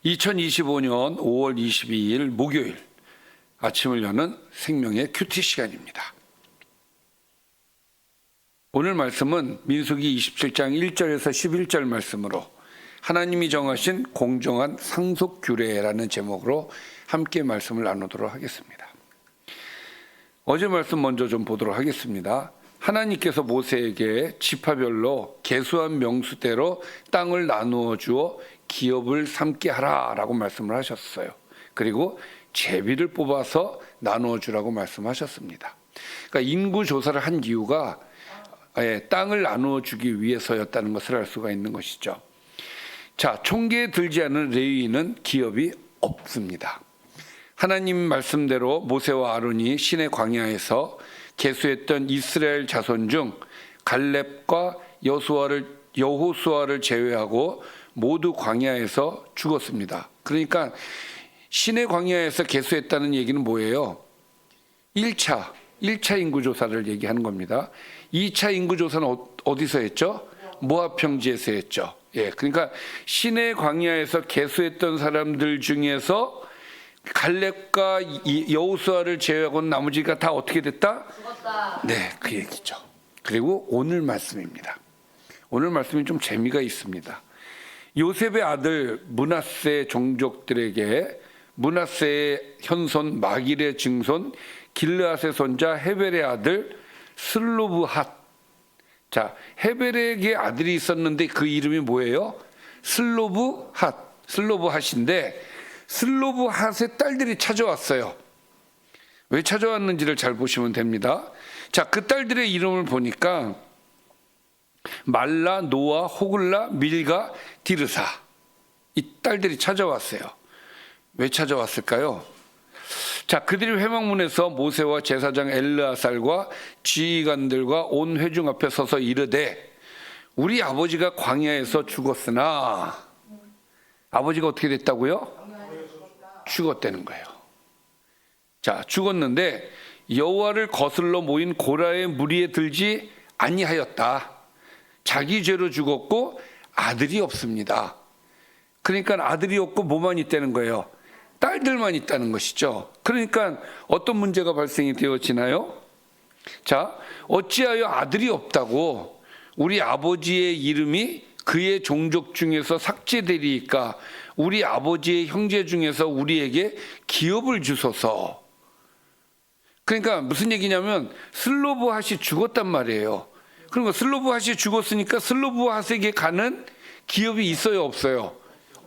2025년 5월 22일 목요일 아침을 여는 생명의 큐티 시간입니다. 오늘 말씀은 민수기 27장 1절에서 11절 말씀으로 하나님이 정하신 공정한 상속 규례라는 제목으로 함께 말씀을 나누도록 하겠습니다. 어제 말씀 먼저 좀 보도록 하겠습니다. 하나님께서 모세에게 지파별로 계수한 명수대로 땅을 나누어 주어 기업을 삼게 하라라고 말씀을 하셨어요. 그리고 제비를 뽑아서 나누어 주라고 말씀하셨습니다. 그러니까 인구 조사를 한 이유가 땅을 나누어 주기 위해서였다는 것을 알 수가 있는 것이죠. 자, 총계에 들지 않은 레위인은 기업이 없습니다. 하나님 말씀대로 모세와 아론이 시내 광야에서 계수했던 이스라엘 자손 중 갈렙과 여호수아를 제외하고 모두 광야에서 죽었습니다. 그러니까 시내 광야에서 계수했다는 얘기는 뭐예요? 1차 인구조사를 얘기하는 겁니다. 2차 인구조사는 어디서 했죠? 모압 평지에서 했죠. 그러니까 시내 광야에서 계수했던 사람들 중에서 갈렙과 여호수아를 제외하고 나머지가 다 어떻게 됐다? 죽었다. 네, 그 얘기죠. 그리고 오늘 말씀입니다. 오늘 말씀이 좀 재미가 있습니다. 요셉의 아들 므낫세 종족들에게 므낫세의 현손 마길의 증손 길르앗의 손자 헤벨의 아들 슬로브핫. 자, 헤벨에게 아들이 있었는데 그 이름이 뭐예요? 슬로브핫인데 슬로브핫의 딸들이 찾아왔어요. 왜 찾아왔는지를 잘 보시면 됩니다. 자, 그 딸들의 이름을 보니까 말라, 노아, 호글라, 밀가, 디르사. 이 딸들이 찾아왔어요. 왜 찾아왔을까요? 자, 그들이 회막문에서 모세와 제사장 엘르아살과 지휘관들과 온 회중 앞에 서서 이르되 우리 아버지가 광야에서 죽었으나 아버지가 어떻게 됐다고요? 죽었다는 거예요. 자, 죽었는데 여호와를 거슬러 모인 고라의 무리에 들지 아니하였다. 자기 죄로 죽었고 아들이 없습니다. 그러니까 아들이 없고 뭐만 있다는 거예요? 딸들만 있다는 것이죠. 그러니까 어떤 문제가 발생이 되어지나요? 자, 어찌하여 아들이 없다고 우리 아버지의 이름이 그의 종족 중에서 삭제되리이까? 우리 아버지의 형제 중에서 우리에게 기업을 주소서. 그러니까 무슨 얘기냐면 슬로브핫이 죽었단 말이에요. 그러니까 슬로브핫이 죽었으니까 슬로브핫에게 가는 기업이 있어요, 없어요?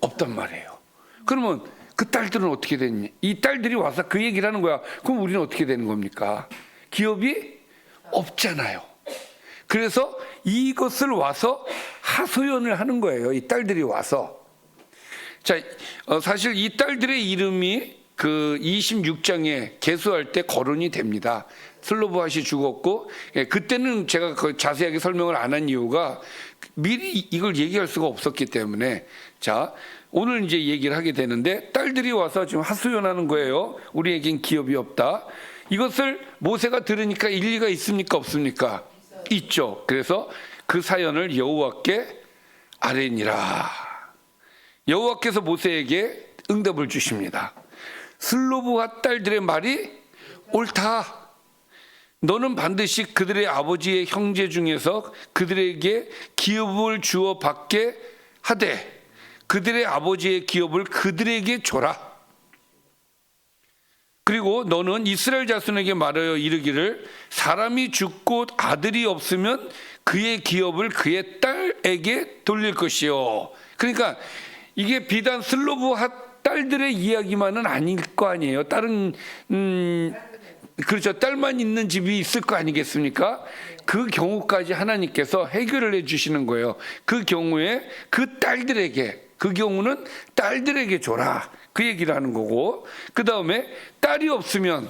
없단 말이에요. 그러면 그 딸들은 어떻게 됐니? 이 딸들이 와서 그 얘기를 하는 거야. 그럼 우리는 어떻게 되는 겁니까? 기업이 없잖아요. 그래서 이것을 와서 하소연을 하는 거예요. 이 딸들이 와서. 자, 사실 이 딸들의 이름이 그 26장에 계수할 때 거론이 됩니다. 슬로브핫이 죽었고, 그때는 제가 자세하게 설명을 안 한 이유가 미리 이걸 얘기할 수가 없었기 때문에. 자, 오늘 이제 얘기를 하게 되는데 딸들이 와서 지금 하소연하는 거예요. 우리에겐 기업이 없다. 이것을 모세가 들으니까 일리가 있습니까, 없습니까? 있죠. 그래서 그 사연을 여호와께 아뢰니라. 여호와께서 모세에게 응답을 주십니다. 슬로브핫 딸들의 말이 옳다. 너는 반드시 그들의 아버지의 형제 중에서 그들에게 기업을 주어 받게 하되 그들의 아버지의 기업을 그들에게 줘라. 그리고 너는 이스라엘 자손에게 말하여 이르기를 사람이 죽고 아들이 없으면 그의 기업을 그의 딸에게 돌릴 것이요. 그러니까 이게 비단 슬로브핫 딸들의 이야기만은 아닐 거 아니에요. 다른 그렇죠. 딸만 있는 집이 있을 거 아니겠습니까? 그 경우까지 하나님께서 해결을 해주시는 거예요. 그 경우에 그 딸들에게, 그 경우는 딸들에게 줘라. 그 얘기를 하는 거고, 그 다음에 딸이 없으면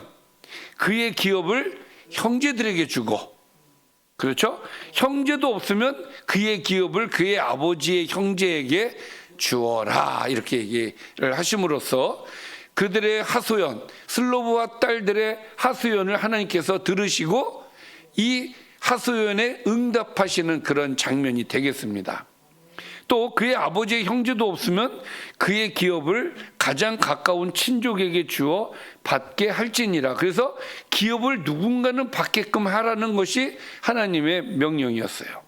그의 기업을 형제들에게 주고, 그렇죠? 형제도 없으면 그의 기업을 그의 아버지의 형제에게 주어라. 이렇게 얘기를 하심으로써 그들의 하소연, 슬로브와 딸들의 하소연을 하나님께서 들으시고 이 하소연에 응답하시는 그런 장면이 되겠습니다. 또 그의 아버지의 형제도 없으면 그의 기업을 가장 가까운 친족에게 주어 받게 할지니라. 그래서 기업을 누군가는 받게끔 하라는 것이 하나님의 명령이었어요.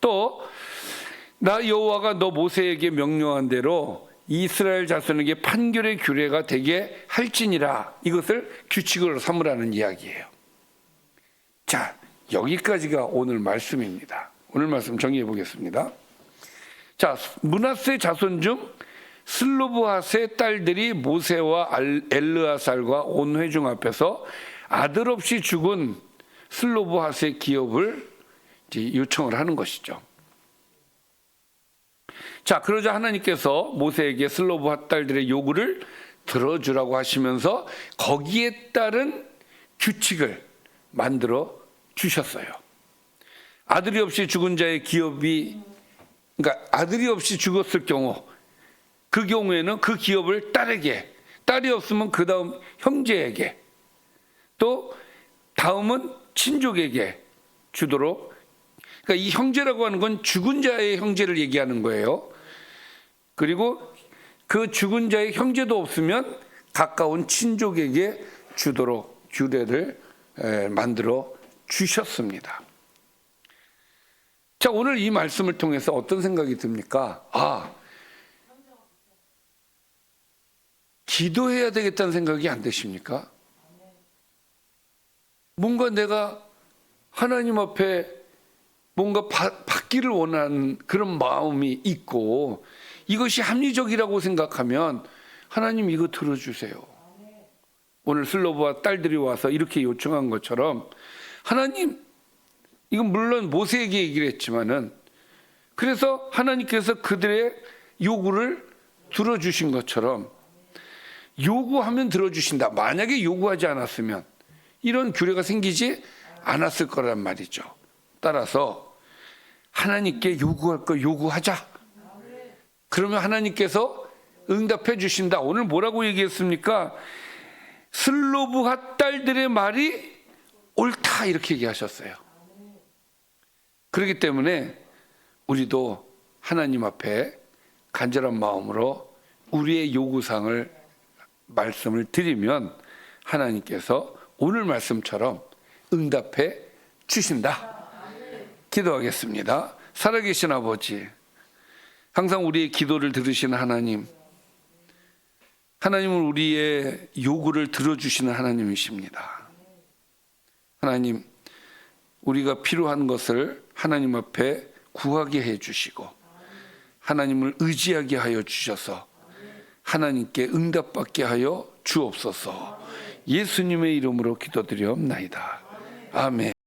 또 나 여호와가 너 모세에게 명령한 대로 이스라엘 자손에게 판결의 규례가 되게 할지니라. 이것을 규칙으로 삼으라는 이야기예요. 자, 여기까지가 오늘 말씀입니다. 오늘 말씀 정리해 보겠습니다. 자, 므낫세 자손 중 슬로브핫의 딸들이 모세와 엘르아살과 온 회중 앞에서 아들 없이 죽은 슬로브핫의 기업을 이제 요청을 하는 것이죠. 자, 그러자 하나님께서 모세에게 슬로브핫 딸들의 요구를 들어주라고 하시면서 거기에 따른 규칙을 만들어 주셨어요. 아들이 없이 죽은 자의 기업이, 그러니까 아들이 없이 죽었을 경우, 그 경우에는 그 기업을 딸에게, 딸이 없으면 그 다음 형제에게, 또 다음은 친족에게 주도록. 그러니까 이 형제라고 하는 건 죽은 자의 형제를 얘기하는 거예요. 그리고 그 죽은 자의 형제도 없으면 가까운 친족에게 주도록 규례를 만들어 주셨습니다. 자, 오늘 이 말씀을 통해서 어떤 생각이 듭니까? 기도해야 되겠다는 생각이 안 드십니까? 뭔가 내가 하나님 앞에 뭔가 받기를 원하는 그런 마음이 있고 이것이 합리적이라고 생각하면 하나님 이거 들어주세요. 오늘 슬로브와 딸들이 와서 이렇게 요청한 것처럼 하나님, 이건 물론 모세에게 얘기를 했지만은 그래서 하나님께서 그들의 요구를 들어주신 것처럼 요구하면 들어주신다. 만약에 요구하지 않았으면 이런 규례가 생기지 않았을 거란 말이죠. 따라서 하나님께 요구할 거 요구하자. 그러면 하나님께서 응답해 주신다. 오늘 뭐라고 얘기했습니까? 슬로브핫 딸들의 말이 옳다 이렇게 얘기하셨어요. 그렇기 때문에 우리도 하나님 앞에 간절한 마음으로 우리의 요구사항을 말씀을 드리면 하나님께서 오늘 말씀처럼 응답해 주신다. 기도하겠습니다. 살아계신 아버지, 항상 우리의 기도를 들으시는 하나님, 하나님은 우리의 요구를 들어주시는 하나님이십니다. 하나님, 우리가 필요한 것을 하나님 앞에 구하게 해주시고 하나님을 의지하게 하여 주셔서 하나님께 응답받게 하여 주옵소서. 예수님의 이름으로 기도드리옵나이다. 아멘.